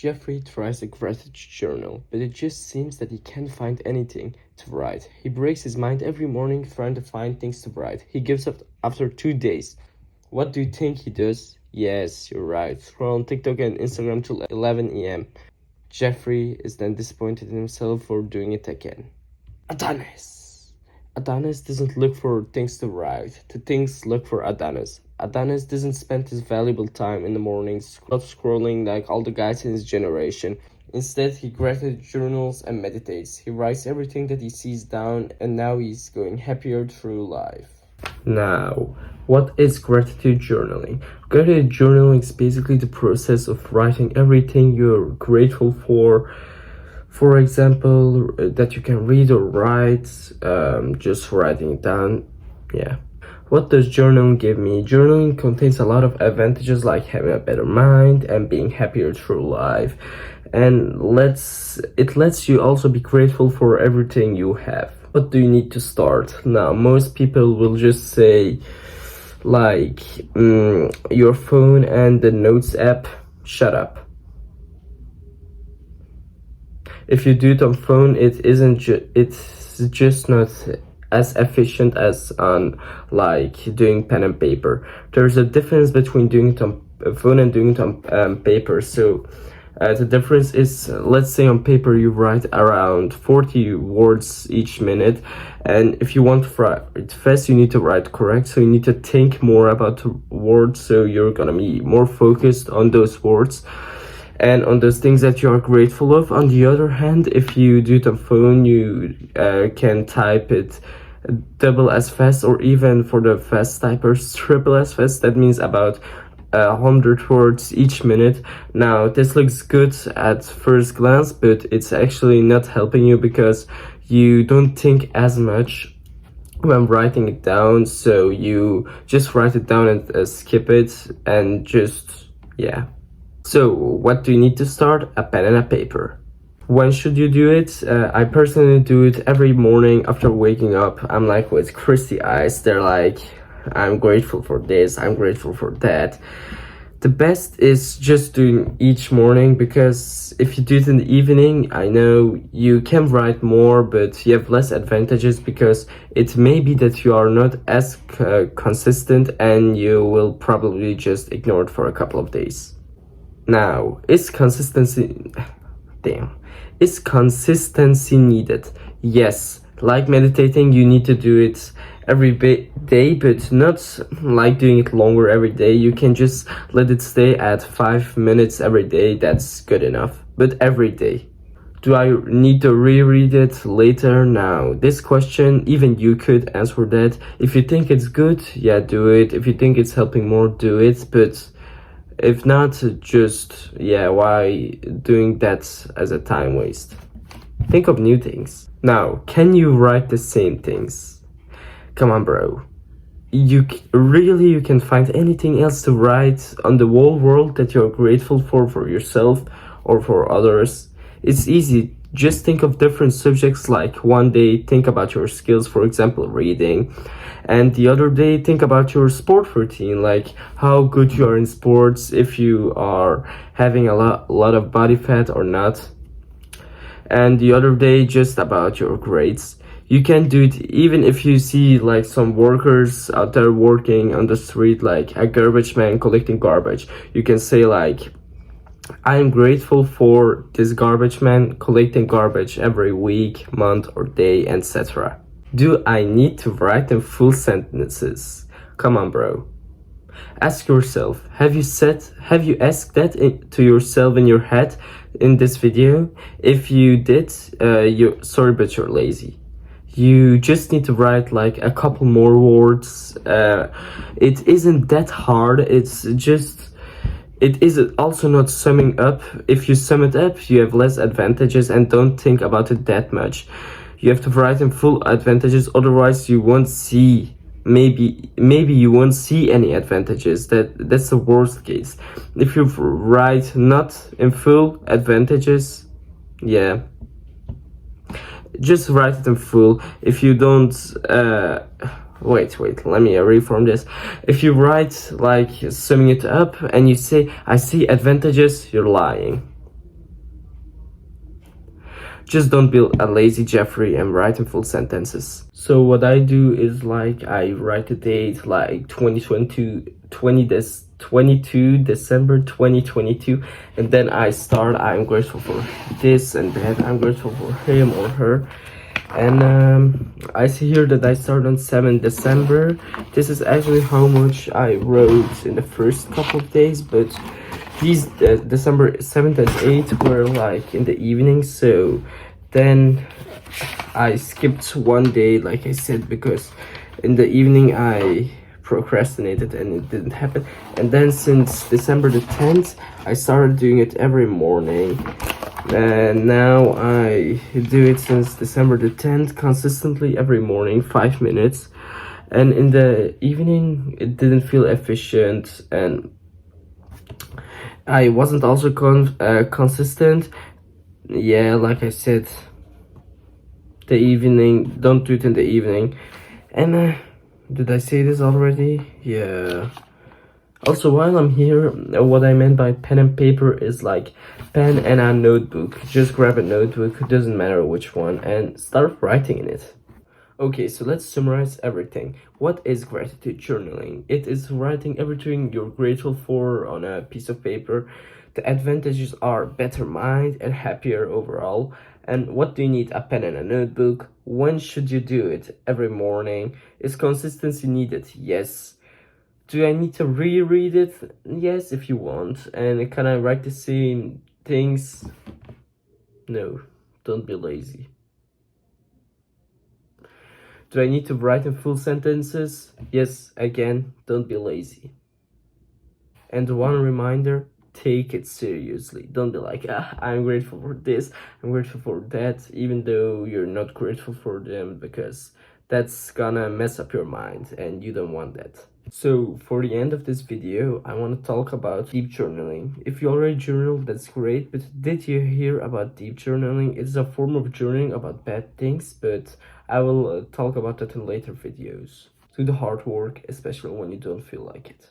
Jeffrey tries a gratitude journal, but it just seems that he can't find anything to write. He breaks his mind every morning trying to find things to write. He gives up after 2 days. What do you think he does? Yes, you're right. Scroll on TikTok and Instagram till 11 a.m. Jeffrey is then disappointed in himself for doing it again. Adonis. Adonis doesn't look for things to write. The things look for Adonis. Adonis doesn't spend his valuable time in the mornings scrolling like all the guys in his generation. Instead, he gratitude journals and meditates. He writes everything that he sees down, and now he's going happier through life. Now, what is gratitude journaling? Gratitude journaling is basically the process of writing everything you're grateful for. For example, that you can read or write, just writing it down. Yeah. What does journaling give me? Journaling contains a lot of advantages like having a better mind and being happier through life. And it lets you also be grateful for everything you have. What do you need to start? Now, most people will just say like your phone and the notes app, shut up. If you do it on phone, it's just not as efficient as on like doing pen and paper. There's a difference between doing it on phone and doing it on paper. So the difference is, let's say on paper you write around 40 words each minute, and if you want to write fast, you need to write correct, so you need to think more about the words, so you're gonna be more focused on those words and on those things that you are grateful of. On the other hand, if you do it on phone, you can type it double as fast, or even for the fast typers, triple as fast. That means about 100 words each minute. Now, this looks good at first glance, but it's actually not helping you because you don't think as much when writing it down, so you just write it down and skip it, and just, yeah. So, what do you need to start? A pen and a paper. When should you do it? I personally do it every morning after waking up. I'm like with crusty eyes. They're like, I'm grateful for this, I'm grateful for that. The best is just doing each morning, because if you do it in the evening, I know you can write more, but you have less advantages, because it may be that you are not as consistent and you will probably just ignore it for a couple of days. Now, is consistency needed? Yes. Like meditating, you need to do it every day, but not like doing it longer every day. You can just let it stay at 5 minutes every day. That's good enough. But every day. Do I need to reread it later? Now, this question, even you could answer that. If you think it's good, yeah, do it. If you think it's helping more, do it. But if not, just, yeah, why doing that as a time waste? Think of new things. Now, can you write the same things? Come on, bro. You can find anything else to write on the whole world that you're grateful for yourself or for others. It's easy. Just think of different subjects, like one day think about your skills, for example, reading, and the other day think about your sport routine, like how good you are in sports, if you are having a lot of body fat or not. And the other day just about your grades. You can do it even if you see like some workers out there working on the street, like a garbage man collecting garbage. You can say like, I am grateful for this garbage man collecting garbage every week, month or day, etc. Do I need to write in full sentences? Come on, bro. Ask yourself, have you asked that to yourself in your head in this video? If you did, sorry, but you're lazy. You just need to write like a couple more words. It isn't that hard. It is also not summing up. If you sum it up, you have less advantages, and don't think about it that much. You have to write in full advantages, otherwise you won't see, maybe you won't see any advantages. That's the worst case. If you write not in full advantages, yeah, just write it in full. If you don't wait, let me reform this. If you write like summing it up and you say, I see advantages, you're lying. just don't be a lazy Jeffrey and write in full sentences. So what I do is like I write a date like 22 December 2022, and then I start I'm grateful for this and that, I'm grateful for him or her. And I see here that I start on 7 December. This is actually how much I wrote in the first couple of days, but these December 7th and 8th were like in the evening, so then I skipped one day, like I said, because in the evening I procrastinated and it didn't happen. And then since December the 10th, I started doing it every morning. And now I do it since December the 10th consistently every morning, 5 minutes. And in the evening, it didn't feel efficient, and I wasn't also consistent. Yeah, like I said, the evening, don't do it in the evening. And did I say this already? Yeah. Also, while I'm here, what I meant by pen and paper is like pen and a notebook. Just grab a notebook, it doesn't matter which one, and start writing in it. Okay, so let's summarize everything. What is gratitude journaling? It is writing everything you're grateful for on a piece of paper. The advantages are better mind and happier overall. And what do you need? A pen and a notebook. When should you do it? Every morning. Is consistency needed? Yes. Do I need to reread it? Yes, if you want. And can I write the same things? No, don't be lazy. Do I need to write in full sentences? Yes, again, don't be lazy. And one reminder, take it seriously. Don't be like, I'm grateful for this, I'm grateful for that, even though you're not grateful for them, because that's gonna mess up your mind and you don't want that. So for the end of this video, I want to talk about deep journaling. If you already journaled, that's great, but did you hear about deep journaling? It's a form of journaling about bad things, but I will talk about that in later videos. Do the hard work, especially when you don't feel like it.